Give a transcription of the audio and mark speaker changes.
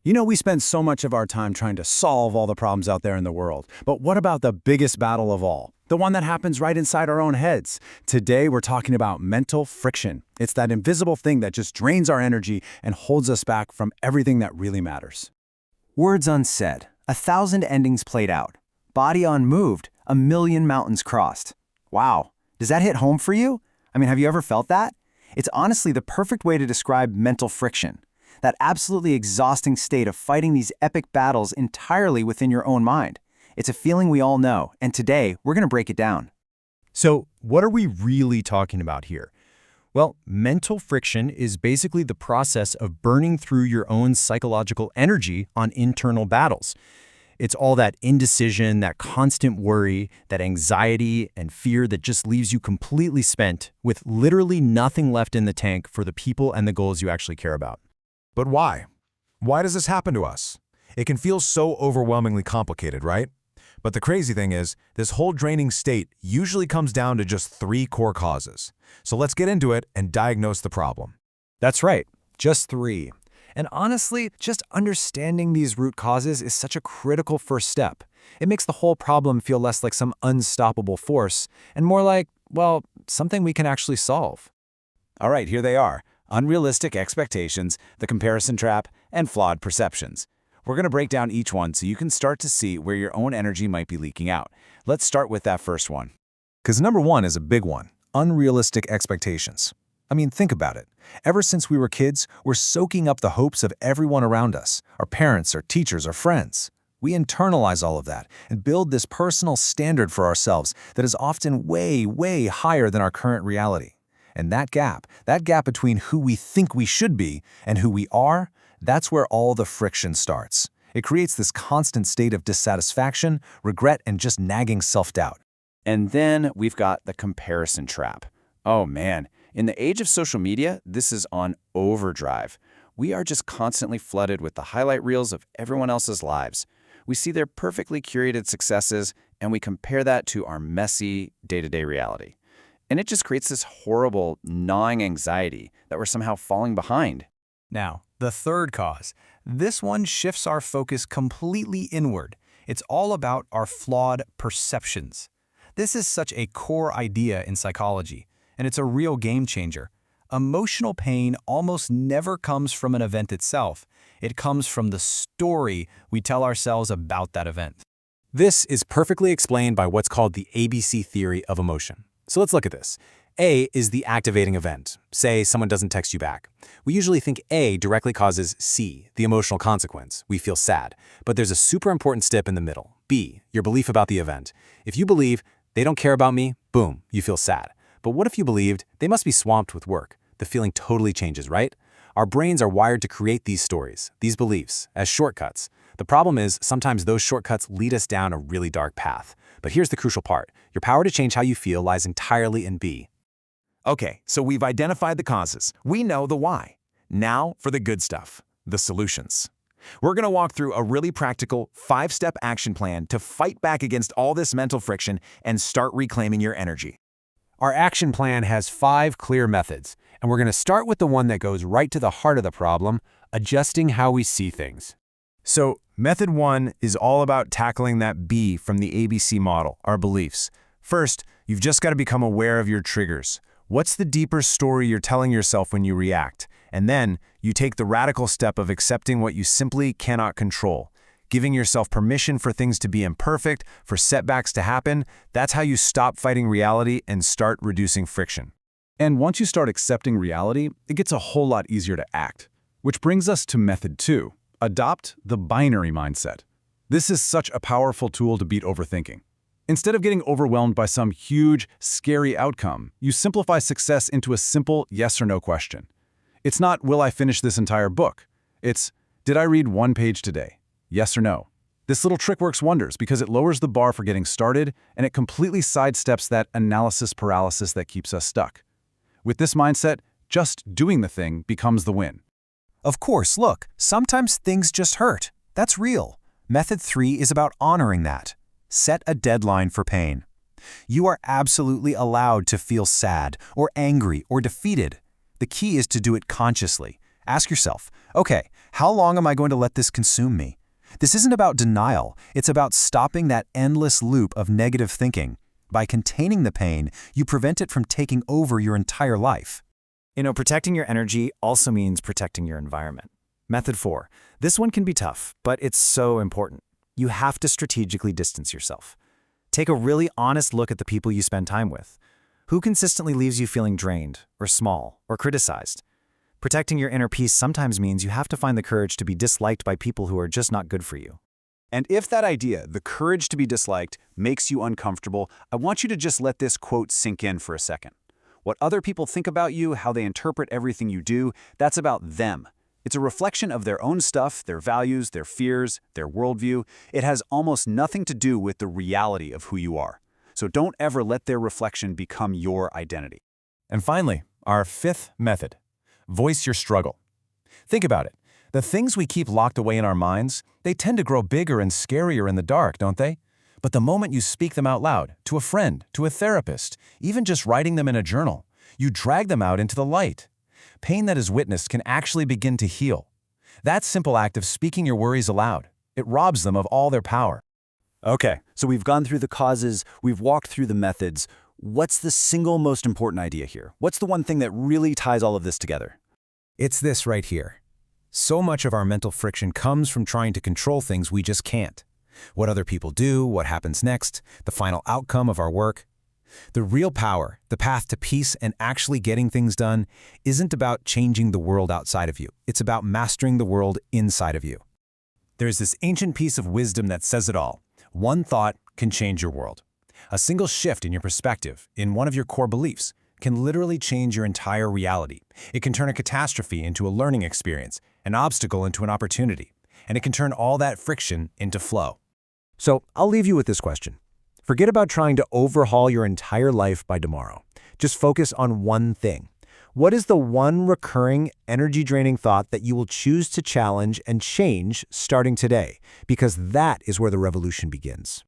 Speaker 1: You know, we spend so much of our time trying to solve all the problems out there in the world. But what about the biggest battle of all? The one that happens right inside our own heads. Today, we're talking about mental friction. It's that invisible thing that just drains our energy and holds us back from everything that really matters.
Speaker 2: Words unsaid, 1,000 endings played out. Body unmoved, 1,000,000 mountains crossed. Wow, does that hit home for you? I mean, have you ever felt that? It's honestly the perfect way to describe mental friction. That absolutely exhausting state of fighting these epic battles entirely within your own mind. It's a feeling we all know, and today we're going to break it down.
Speaker 3: So, what are we really talking about here? Well, mental friction is basically the process of burning through your own psychological energy on internal battles. It's all that indecision, that constant worry, that anxiety and fear that just leaves you completely spent with literally nothing left in the tank for the people and the goals you actually care about.
Speaker 4: But why? Why does this happen to us? It can feel so overwhelmingly complicated, right? But the crazy thing is, this whole draining state usually comes down to just 3 core causes. So let's get into it and diagnose the problem.
Speaker 5: That's right, just 3. And honestly, just understanding these root causes is such a critical first step. It makes the whole problem feel less like some unstoppable force and more like, well, something we can actually solve.
Speaker 6: All right, here they are. Unrealistic expectations, the comparison trap, and flawed perceptions. We're going to break down each one so you can start to see where your own energy might be leaking out. Let's start with that first one.
Speaker 7: Because number 1 is a big one, unrealistic expectations. I mean, think about it. Ever since we were kids, we're soaking up the hopes of everyone around us, our parents, our teachers, our friends. We internalize all of that and build this personal standard for ourselves that is often way, way higher than our current reality. And that gap between who we think we should be and who we are, that's where all the friction starts. It creates this constant state of dissatisfaction, regret, and just nagging self-doubt.
Speaker 6: And then we've got the comparison trap. Oh man, in the age of social media, this is on overdrive. We are just constantly flooded with the highlight reels of everyone else's lives. We see their perfectly curated successes, and we compare that to our messy, day-to-day reality. And it just creates this horrible, gnawing anxiety that we're somehow falling behind.
Speaker 5: Now, the third cause. This one shifts our focus completely inward. It's all about our flawed perceptions. This is such a core idea in psychology, and it's a real game changer. Emotional pain almost never comes from an event itself. It comes from the story we tell ourselves about that event.
Speaker 8: This is perfectly explained by what's called the ABC theory of emotion. So let's look at this. A is the activating event. Say someone doesn't text you back. We usually think A directly causes C, the emotional consequence. We feel sad. But there's a super important step in the middle. B, your belief about the event. If you believe they don't care about me, boom, you feel sad. But what if you believed they must be swamped with work? The feeling totally changes, right? Our brains are wired to create these stories, these beliefs, as shortcuts. The problem is sometimes those shortcuts lead us down a really dark path. But here's the crucial part. Your power to change how you feel lies entirely in B.
Speaker 4: Okay, so we've identified the causes. We know the why. Now for the good stuff, the solutions. We're going to walk through a really practical 5-step action plan to fight back against all this mental friction and start reclaiming your energy.
Speaker 8: Our action plan has 5 clear methods, and we're going to start with the one that goes right to the heart of the problem, adjusting how we see things.
Speaker 7: So, method 1 is all about tackling that B from the ABC model, our beliefs. First, you've just got to become aware of your triggers. What's the deeper story you're telling yourself when you react? And then, you take the radical step of accepting what you simply cannot control. Giving yourself permission for things to be imperfect, for setbacks to happen, that's how you stop fighting reality and start reducing friction.
Speaker 1: And once you start accepting reality, it gets a whole lot easier to act. Which brings us to method 2. Adopt the binary mindset. This is such a powerful tool to beat overthinking. Instead of getting overwhelmed by some huge, scary outcome, you simplify success into a simple yes or no question. It's not, will I finish this entire book? It's, did I read 1 page today? Yes or no? This little trick works wonders because it lowers the bar for getting started and it completely sidesteps that analysis paralysis that keeps us stuck. With this mindset, just doing the thing becomes the win.
Speaker 2: Of course, look, sometimes things just hurt. That's real. Method 3 is about honoring that. Set a deadline for pain. You are absolutely allowed to feel sad or angry or defeated. The key is to do it consciously. Ask yourself, okay, how long am I going to let this consume me? This isn't about denial. It's about stopping that endless loop of negative thinking. By containing the pain, you prevent it from taking over your entire life.
Speaker 6: Protecting your energy also means protecting your environment. Method 4. This one can be tough, but it's so important. You have to strategically distance yourself. Take a really honest look at the people you spend time with. Who consistently leaves you feeling drained, or small, or criticized? Protecting your inner peace sometimes means you have to find the courage to be disliked by people who are just not good for you.
Speaker 1: And if that idea, the courage to be disliked, makes you uncomfortable, I want you to just let this quote sink in for a second. What other people think about you, how they interpret everything you do, that's about them. It's a reflection of their own stuff, their values, their fears, their worldview. It has almost nothing to do with the reality of who you are. So don't ever let their reflection become your identity.
Speaker 7: And finally, our 5th method. Voice your struggle. Think about it. The things we keep locked away in our minds, they tend to grow bigger and scarier in the dark, don't they? But the moment you speak them out loud, to a friend, to a therapist, even just writing them in a journal, you drag them out into the light. Pain that is witnessed can actually begin to heal. That simple act of speaking your worries aloud, it robs them of all their power.
Speaker 2: Okay, so we've gone through the causes, we've walked through the methods. What's the single most important idea here? What's the one thing that really ties all of this together?
Speaker 9: It's this right here. So much of our mental friction comes from trying to control things we just can't. What other people do, what happens next, the final outcome of our work. The real power, the path to peace and actually getting things done, isn't about changing the world outside of you. It's about mastering the world inside of you.
Speaker 1: There's this ancient piece of wisdom that says it all. One thought can change your world. A single shift in your perspective, in one of your core beliefs, can literally change your entire reality. It can turn a catastrophe into a learning experience, an obstacle into an opportunity, and it can turn all that friction into flow.
Speaker 9: So I'll leave you with this question. Forget about trying to overhaul your entire life by tomorrow. Just focus on one thing. What is the one recurring, energy-draining thought that you will choose to challenge and change starting today? Because that is where the revolution begins.